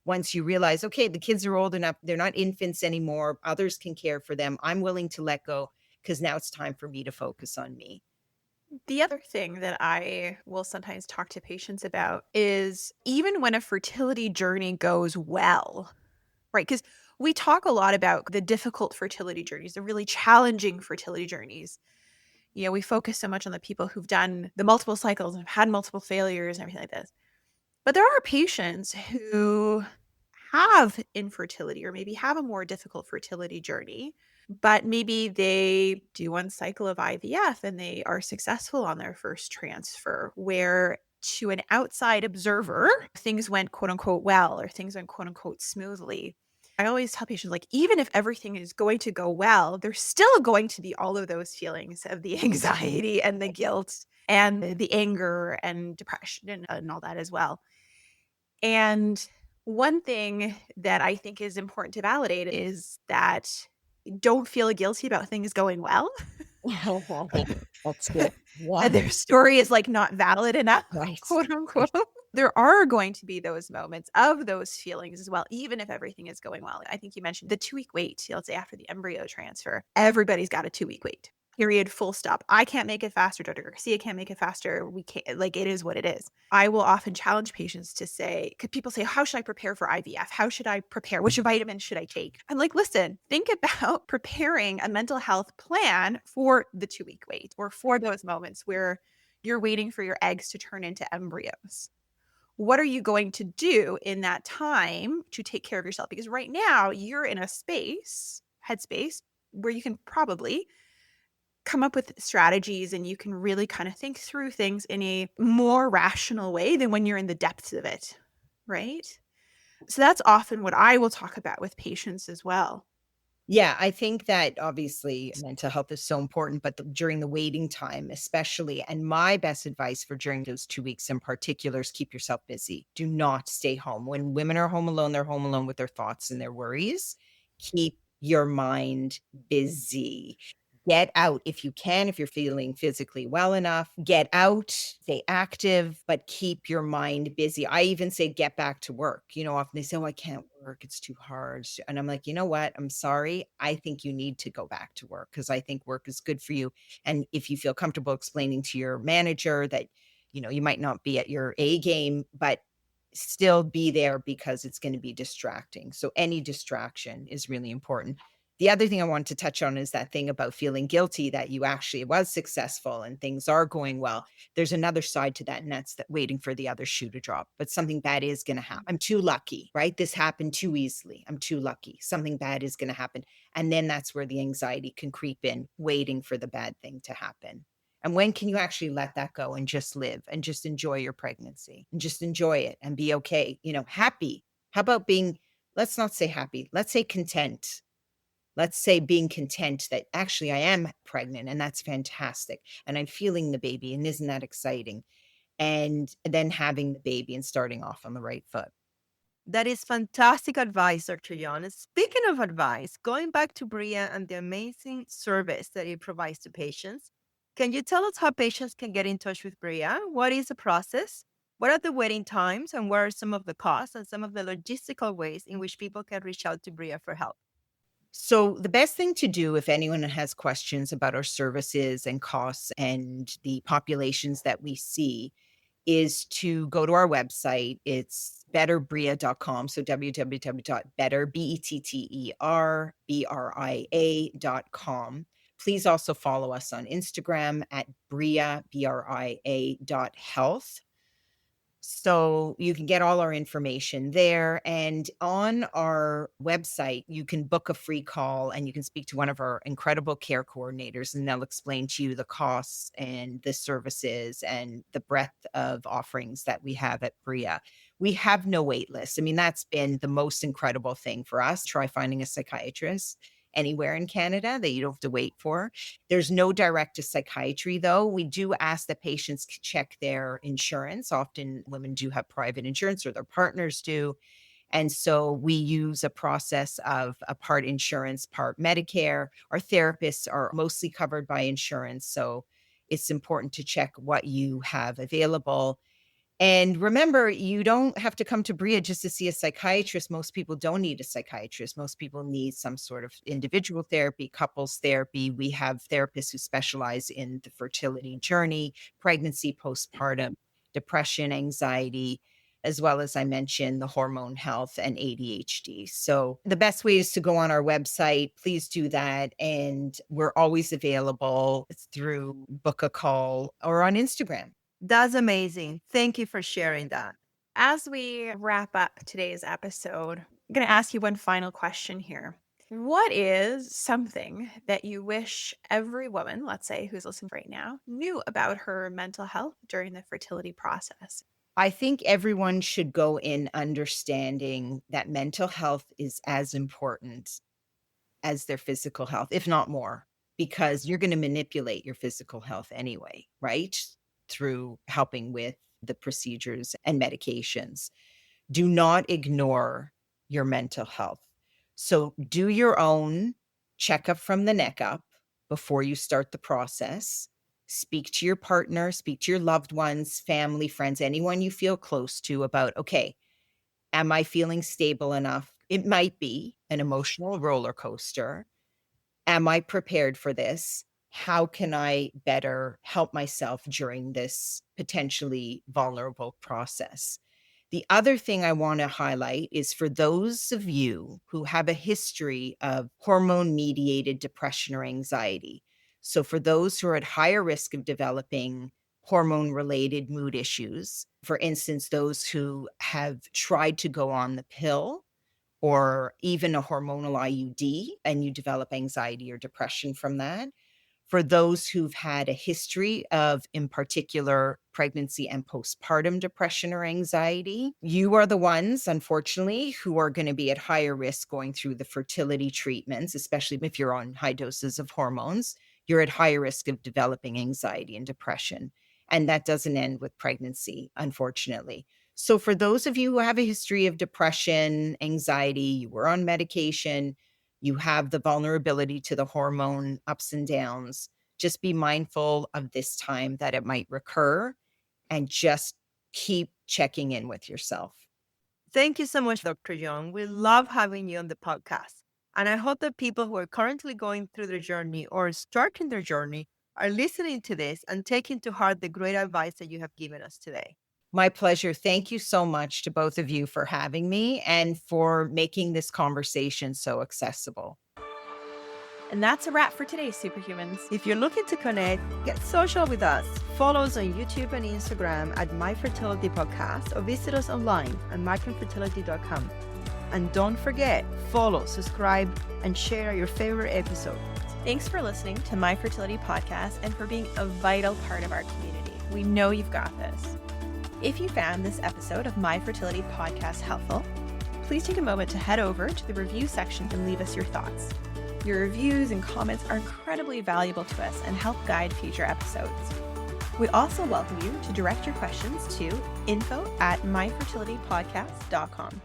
once you realize, okay, the kids are old enough, they're not infants anymore, others can care for them. I'm willing to let go because now it's time for me to focus on me. The other thing that I will sometimes talk to patients about is even when a fertility journey goes well, right? Because we talk a lot about the difficult fertility journeys, the really challenging fertility journeys. We focus so much on the people who've done the multiple cycles and have had multiple failures and everything like this. But there are patients who have infertility or maybe have a more difficult fertility journey, but maybe they do one cycle of IVF and they are successful on their first transfer, where to an outside observer, things went quote unquote well or things went quote unquote smoothly. I always tell patients, like, even if everything is going to go well, there's still going to be all of those feelings of the anxiety and the guilt and the anger and depression and all that as well. And one thing that I think is important to validate is that don't feel guilty about things going well. That's good. That their story is like not valid enough, Right. quote unquote. There are going to be those moments of those feelings as well, even if everything is going well. I think you mentioned the 2-week wait, let's say after the embryo transfer. Everybody's got a 2-week wait. Period, full stop. I can't make it faster. Dr. Garcia can't make it faster. We can't, like, it is what it is. I will often challenge patients to say, because people say, how should I prepare for IVF? How should I prepare? Which vitamins should I take? I'm like, listen, think about preparing a mental health plan for the 2-week wait or for those moments where you're waiting for your eggs to turn into embryos. What are you going to do in that time to take care of yourself? Because right now you're in a headspace, where you can probably come up with strategies and you can really kind of think through things in a more rational way than when you're in the depths of it, right? So that's often what I will talk about with patients as well. Yeah, I think that obviously mental health is so important, but during the waiting time, especially, and my best advice for during those 2 weeks in particular is keep yourself busy. Do not stay home. When women are home alone, they're home alone with their thoughts and their worries. Keep your mind busy. Get out if you can, if you're feeling physically well enough, get out, stay active, but keep your mind busy. I even say get back to work. Often they say, oh, I can't work. It's too hard. And I'm like, you know what? I'm sorry. I think you need to go back to work because I think work is good for you. And if you feel comfortable explaining to your manager that, you might not be at your A game, but still be there because it's going to be distracting. So any distraction is really important. The other thing I wanted to touch on is that thing about feeling guilty that you actually was successful and things are going well. There's another side to that, and that's that waiting for the other shoe to drop. But something bad is going to happen. I'm too lucky, right? This happened too easily. I'm too lucky. Something bad is going to happen. And then that's where the anxiety can creep in, waiting for the bad thing to happen. And when can you actually let that go and just live and just enjoy your pregnancy and just enjoy it and be okay? Happy. How about being, let's not say happy, let's say content. Let's say being content that actually I am pregnant and that's fantastic. And I'm feeling the baby and isn't that exciting? and then having the baby and starting off on the right foot. That is fantastic advice, Dr. Young. Speaking of advice, going back to BRIA and the amazing service that it provides to patients, can you tell us how patients can get in touch with BRIA? What is the process? What are the waiting times? And what are some of the costs and some of the logistical ways in which people can reach out to BRIA for help? So the best thing to do if anyone has questions about our services and costs and the populations that we see is to go to our website. It's betterbria.com. So www.betterbria.com. Please also follow us on Instagram at BRIA, BRIA.health. So you can get all our information there. And on our website, you can book a free call and you can speak to one of our incredible care coordinators, and they'll explain to you the costs and the services and the breadth of offerings that we have at BRIA. We have no wait list. I mean, that's been the most incredible thing for us. Try finding a psychiatrist anywhere in Canada that you don't have to wait for. There's no direct to psychiatry, though. We do ask that patients check their insurance. Often women do have private insurance or their partners do. And so we use a process of a part insurance, part Medicare. Our therapists are mostly covered by insurance. So it's important to check what you have available. And remember, you don't have to come to BRIA just to see a psychiatrist. Most people don't need a psychiatrist. Most people need some sort of individual therapy, couples therapy. We have therapists who specialize in the fertility journey, pregnancy, postpartum, depression, anxiety, as well as I mentioned, the hormone health and ADHD. So the best way is to go on our website. Please do that. And we're always available through book a call or on Instagram. That's amazing. Thank you for sharing that. As we wrap up today's episode, I'm going to ask you one final question here. What is something that you wish every woman, let's say, who's listening right now, knew about her mental health during the fertility process? I think everyone should go in understanding that mental health is as important as their physical health, if not more, because you're going to manipulate your physical health anyway, right? Through helping with the procedures and medications. Do not ignore your mental health. So do your own checkup from the neck up before you start the process. Speak to your partner, speak to your loved ones, family, friends, anyone you feel close to about, okay, am I feeling stable enough? It might be an emotional roller coaster. Am I prepared for this? How can I better help myself during this potentially vulnerable process? The other thing I want to highlight is for those of you who have a history of hormone-mediated depression or anxiety. So for those who are at higher risk of developing hormone-related mood issues, for instance, those who have tried to go on the pill or even a hormonal IUD and you develop anxiety or depression from that, for those who've had a history of, in particular, pregnancy and postpartum depression or anxiety, you are the ones, unfortunately, who are going to be at higher risk going through the fertility treatments, especially if you're on high doses of hormones. You're at higher risk of developing anxiety and depression. And that doesn't end with pregnancy, unfortunately. So for those of you who have a history of depression, anxiety, you were on medication, you have the vulnerability to the hormone ups and downs, just be mindful of this time that it might recur and just keep checking in with yourself. Thank you so much, Dr. Young. We love having you on the podcast. And I hope that people who are currently going through their journey or starting their journey are listening to this and taking to heart the great advice that you have given us today. My pleasure. Thank you so much to both of you for having me and for making this conversation so accessible. And that's a wrap for today, Superhumans. If you're looking to connect, get social with us. Follow us on YouTube and Instagram at My Fertility Podcast or visit us online at myconfertility.com. And don't forget, follow, subscribe, and share your favorite episode. Thanks for listening to My Fertility Podcast and for being a vital part of our community. We know you've got this. If you found this episode of My Fertility Podcast helpful, please take a moment to head over to the review section and leave us your thoughts. Your reviews and comments are incredibly valuable to us and help guide future episodes. We also welcome you to direct your questions to info@myfertilitypodcast.com.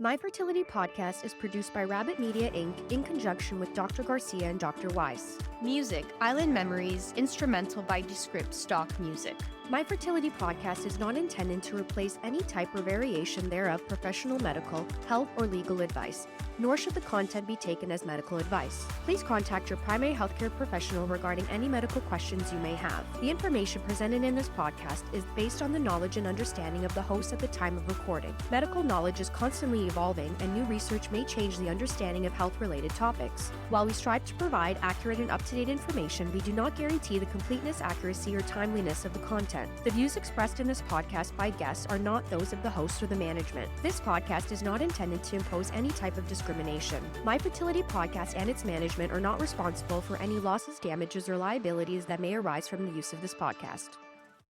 My Fertility Podcast is produced by Rabbit Media Inc. in conjunction with Dr. Garcia and Dr. Weiss. Music, Island Memories, instrumental by Descript stock music. My Fertility Podcast is not intended to replace any type or variation thereof professional medical, health, or legal advice, nor should the content be taken as medical advice. Please contact your primary healthcare professional regarding any medical questions you may have. The information presented in this podcast is based on the knowledge and understanding of the host at the time of recording. Medical knowledge is constantly evolving, and new research may change the understanding of health-related topics. While we strive to provide accurate and up-to-date information, we do not guarantee the completeness, accuracy, or timeliness of the content. The views expressed in this podcast by guests are not those of the host or the management. This podcast is not intended to impose any type of discrimination. My Fertility Podcast and its management are not responsible for any losses, damages, or liabilities that may arise from the use of this podcast.